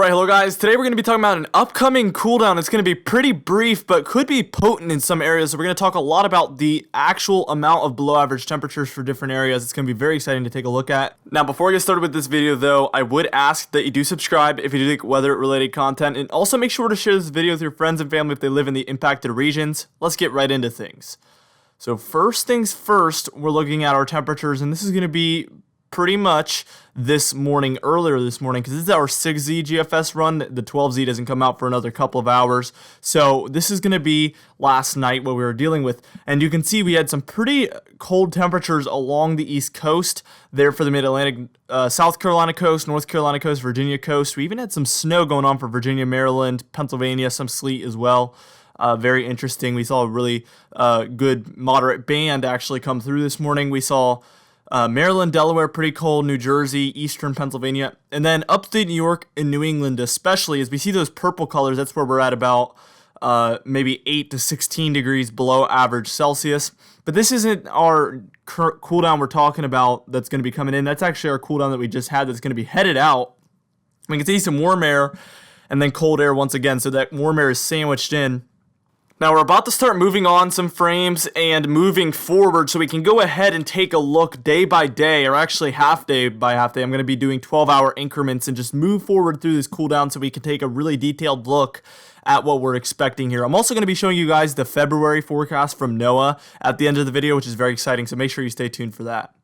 Alright, hello guys. Today we're going to be talking about an upcoming cooldown. It's going to be pretty brief, but could be potent in some areas. So we're going to talk a lot about the actual amount of below average temperatures for different areas. It's going to be very exciting to take a look at. Now, before we get started with this video though, I would ask that you do subscribe if you do think weather related content, and also make sure to share this video with your friends and family if they live in the impacted regions. Let's get right into things. So first things first, we're looking at our temperatures, and this is going to be pretty much earlier this morning, because this is our 6Z GFS run. The 12Z doesn't come out for another couple of hours. So this is going to be last night what we were dealing with. And you can see we had some pretty cold temperatures along the East Coast there for the Mid-Atlantic, South Carolina coast, North Carolina coast, Virginia coast. We even had some snow going on for Virginia, Maryland, Pennsylvania, some sleet as well. Very interesting. We saw a really good moderate band actually come through this morning. We saw Maryland, Delaware, pretty cold, New Jersey, eastern Pennsylvania, and then upstate New York and New England especially. As we see those purple colors, that's where we're at about maybe 8 to 16 degrees below average Celsius. But this isn't our current cooldown we're talking about that's going to be coming in. That's actually our cooldown that we just had that's going to be headed out. We can see some warm air and then cold air once again, so that warm air is sandwiched in. Now we're about to start moving on some frames and moving forward, so we can go ahead and take a look day by day, or actually half day by half day. I'm going to be doing 12-hour increments and just move forward through this cooldown so we can take a really detailed look at what we're expecting here. I'm also going to be showing you guys the February forecast from NOAA at the end of the video, which is very exciting, so make sure you stay tuned for that.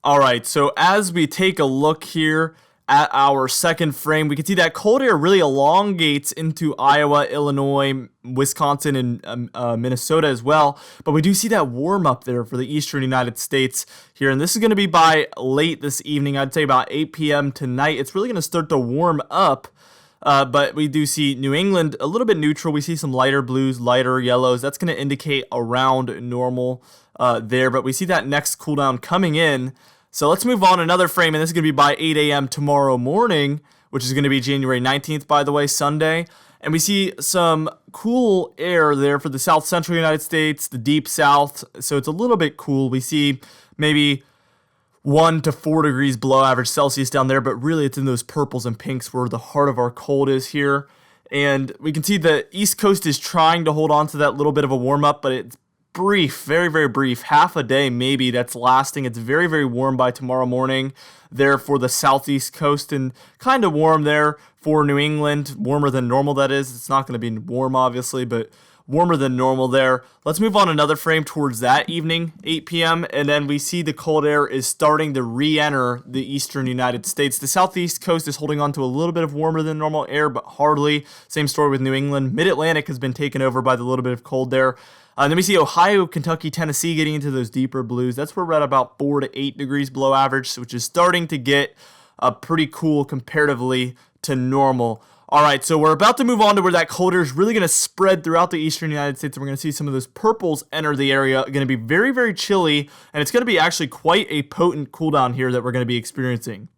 Alright, so as we take a look here at our second frame, we can see that cold air really elongates into Iowa, Illinois, Wisconsin, and Minnesota as well. But we do see that warm up there for the eastern United States here. And this is going to be by late this evening. I'd say about 8 p.m. tonight. It's really going to start to warm up. But we do see New England a little bit neutral. We see some lighter blues, lighter yellows. That's going to indicate around normal there. But we see that next cooldown coming in. So let's move on another frame, and this is going to be by 8 a.m. tomorrow morning, which is going to be January 19th, by the way, Sunday. And we see some cool air there for the south central United States, the deep south, so it's a little bit cool. We see maybe 1 to 4 degrees below average Celsius down there, but really it's in those purples and pinks where the heart of our cold is here. And we can see the East Coast is trying to hold on to that little bit of a warm-up, but it's brief, very, very brief, half a day maybe that's lasting. It's very, very warm by tomorrow morning there for the southeast coast, and kind of warm there for New England, warmer than normal that is. It's not going to be warm obviously, but warmer than normal there. Let's move on another frame towards that evening, 8 p.m., and then we see the cold air is starting to re-enter the eastern United States. The southeast coast is holding on to a little bit of warmer than normal air, but hardly. Same story with New England. Mid-Atlantic has been taken over by the little bit of cold there. Then we see Ohio, Kentucky, Tennessee getting into those deeper blues. That's where we're at about 4 to 8 degrees below average, which is starting to get pretty cool comparatively to normal. All right, so we're about to move on to where that cold air is really going to spread throughout the eastern United States. And we're going to see some of those purples enter the area. Going to be very, very chilly, and it's going to be actually quite a potent cool down here that we're going to be experiencing.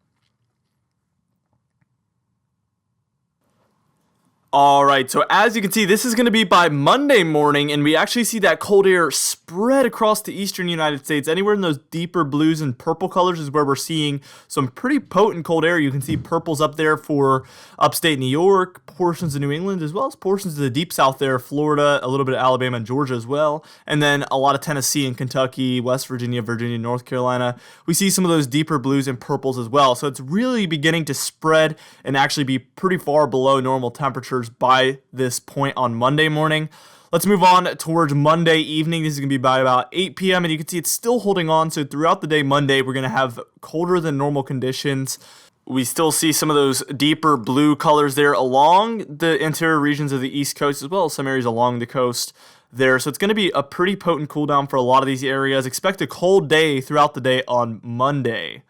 Alright, so as you can see, this is going to be by Monday morning, and we actually see that cold air spread across the eastern United States. Anywhere in those deeper blues and purple colors is where we're seeing some pretty potent cold air. You can see purples up there for upstate New York, portions of New England, as well as portions of the deep south there, Florida, a little bit of Alabama and Georgia as well, and then a lot of Tennessee and Kentucky, West Virginia, Virginia, North Carolina. We see some of those deeper blues and purples as well, so it's really beginning to spread and actually be pretty far below normal temperatures by this point on Monday morning. Let's move on towards Monday evening. This is going to be by about 8 p.m. and you can see it's still holding on. So throughout the day Monday, we're going to have colder than normal conditions. We still see some of those deeper blue colors there along the interior regions of the East Coast, as well as some areas along the coast there. So it's going to be a pretty potent cool down for a lot of these areas. Expect a cold day throughout the day on Monday.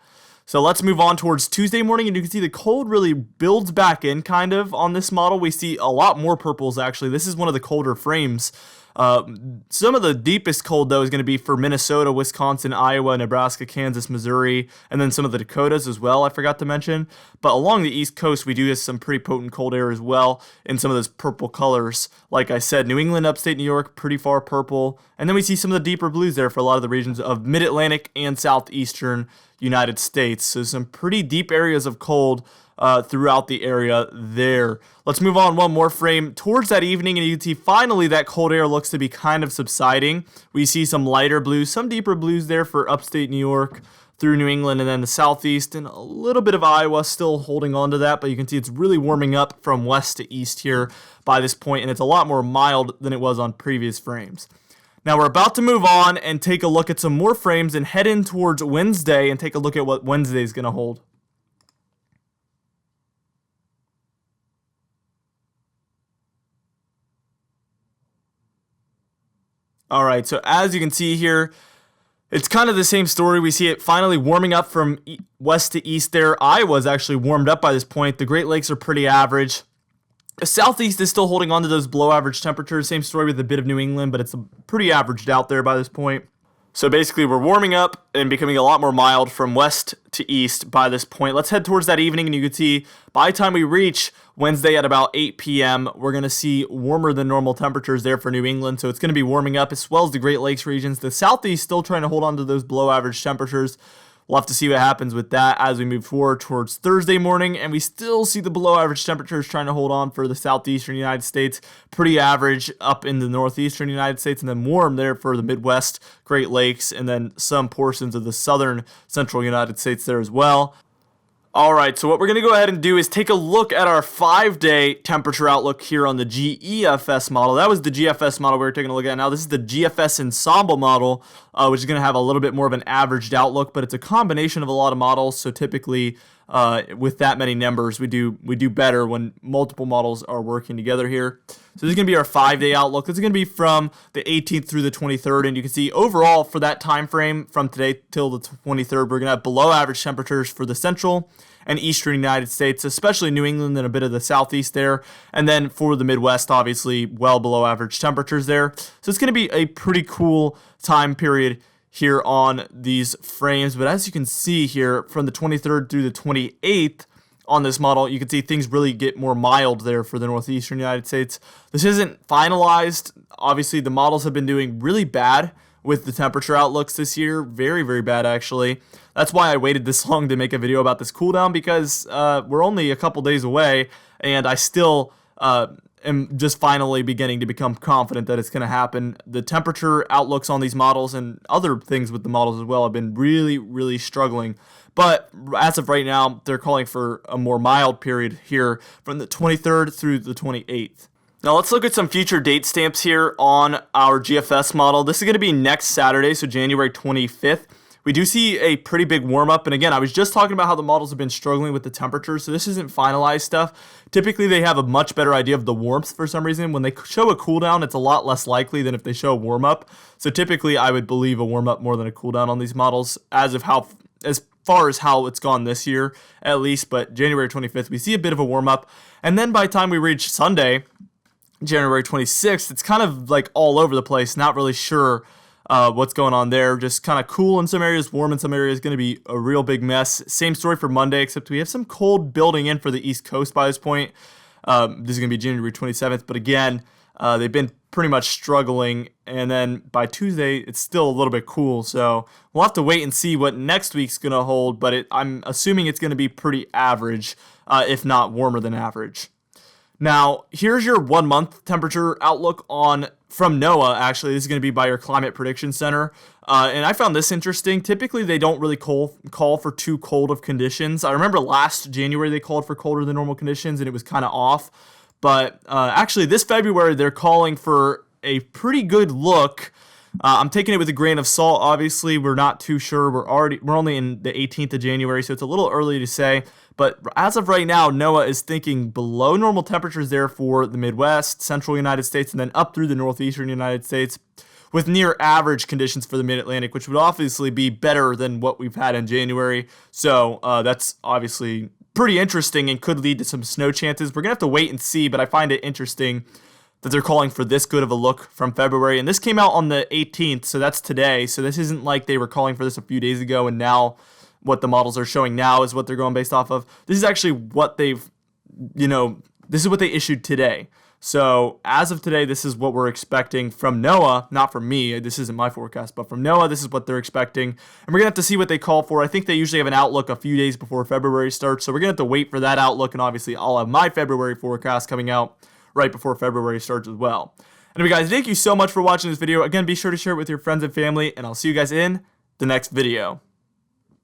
So let's move on towards Tuesday morning, and you can see the cold really builds back in kind of on this model. We see a lot more purples actually. This is one of the colder frames Some of the deepest cold, though, is going to be for Minnesota, Wisconsin, Iowa, Nebraska, Kansas, Missouri, and then some of the Dakotas as well, I forgot to mention. But along the East Coast, we do have some pretty potent cold air as well in some of those purple colors. Like I said, New England, upstate New York, pretty far purple. And then we see some of the deeper blues there for a lot of the regions of mid-Atlantic and southeastern United States. So some pretty deep areas of cold throughout the area there. Let's move on one more frame towards that evening, and you can see finally that cold air looks to be kind of subsiding. We see some lighter blues, some deeper blues there for upstate New York through New England, and then the southeast, and a little bit of Iowa still holding on to that, but you can see it's really warming up from west to east here by this point, and it's a lot more mild than it was on previous frames. Now we're about to move on and take a look at some more frames and head in towards Wednesday and take a look at what Wednesday is going to hold. All right, so as you can see here, it's kind of the same story. We see it finally warming up from west to east there. Iowa's actually warmed up by this point. The Great Lakes are pretty average. The southeast is still holding on to those below average temperatures. Same story with a bit of New England, but it's pretty averaged out there by this point. So basically, we're warming up and becoming a lot more mild from west to east by this point. Let's head towards that evening, and you can see by the time we reach Wednesday at about 8 p.m., we're going to see warmer than normal temperatures there for New England. So it's going to be warming up as well as the Great Lakes regions. The southeast still trying to hold on to those below average temperatures. We'll have to see what happens with that as we move forward towards Thursday morning, and we still see the below average temperatures trying to hold on for the southeastern United States, pretty average up in the northeastern United States, and then warm there for the Midwest, Great Lakes, and then some portions of the southern central United States there as well. All right, so what we're going to go ahead and do is take a look at our 5-day temperature outlook here on the GEFS model. That was the GFS model we were taking a look at. Now this is the GFS Ensemble model, which is going to have a little bit more of an averaged outlook, but it's a combination of a lot of models. So typically, with that many numbers, we do better when multiple models are working together here. So this is going to be our 5-day outlook. This is going to be from the 18th through the 23rd, and you can see overall for that time frame from today till the 23rd, we're going to have below average temperatures for the central and eastern United States, especially New England and a bit of the southeast there. And then for the Midwest, obviously, well below average temperatures there. So it's going to be a pretty cool time period here on these frames. But as you can see here, from the 23rd through the 28th on this model, you can see things really get more mild there for the northeastern United States. This isn't finalized. Obviously, the models have been doing really bad with the temperature outlooks this year. Very, very bad, actually. That's why I waited this long to make a video about this cooldown, because we're only a couple days away, and I still am just finally beginning to become confident that it's going to happen. The temperature outlooks on these models and other things with the models as well have been really, really struggling. But as of right now, they're calling for a more mild period here from the 23rd through the 28th. Now let's look at some future date stamps here on our GFS model. This is going to be next Saturday, so January 25th. We do see a pretty big warm-up, and again, I was just talking about how the models have been struggling with the temperature, so this isn't finalized stuff. Typically, they have a much better idea of the warmth for some reason. When they show a cooldown, it's a lot less likely than if they show a warm-up. So typically, I would believe a warm-up more than a cooldown on these models as far as how it's gone this year, at least. But January 25th, we see a bit of a warm-up, and then by the time we reach Sunday, January 26th, it's kind of like all over the place, not really sure what's going on there. Just kind of cool in some areas, warm in some areas. Going to be a real big mess. Same story for Monday, except we have some cold building in for the East Coast by this point. This is going to be January 27th, but again, they've been pretty much struggling, and then by Tuesday, it's still a little bit cool, so we'll have to wait and see what next week's going to hold, but I'm assuming it's going to be pretty average, if not warmer than average. Now, here's your 1-month temperature outlook from NOAA. Actually, this is going to be by your Climate Prediction Center. And I found this interesting. Typically, they don't really call for too cold of conditions. I remember last January they called for colder than normal conditions, and it was kind of off. But actually, this February, they're calling for a pretty good look. I'm taking it with a grain of salt. Obviously, we're not too sure. We're only in the 18th of January, so it's a little early to say. But as of right now, NOAA is thinking below normal temperatures there for the Midwest, central United States, and then up through the northeastern United States, with near average conditions for the Mid-Atlantic, which would obviously be better than what we've had in January. So that's obviously pretty interesting and could lead to some snow chances. We're going to have to wait and see, but I find it interesting that they're calling for this good of a look from February. And this came out on the 18th, so that's today. So this isn't like they were calling for this a few days ago and now what the models are showing now is what they're going based off of. This is actually what they've, this is what they issued today. So as of today, this is what we're expecting from NOAA, not from me. This isn't my forecast, but from NOAA, this is what they're expecting. And we're going to have to see what they call for. I think they usually have an outlook a few days before February starts. So we're going to have to wait for that outlook. And obviously, I'll have my February forecast coming out right before February starts as well. Anyway, guys, thank you so much for watching this video. Again, be sure to share it with your friends and family. And I'll see you guys in the next video.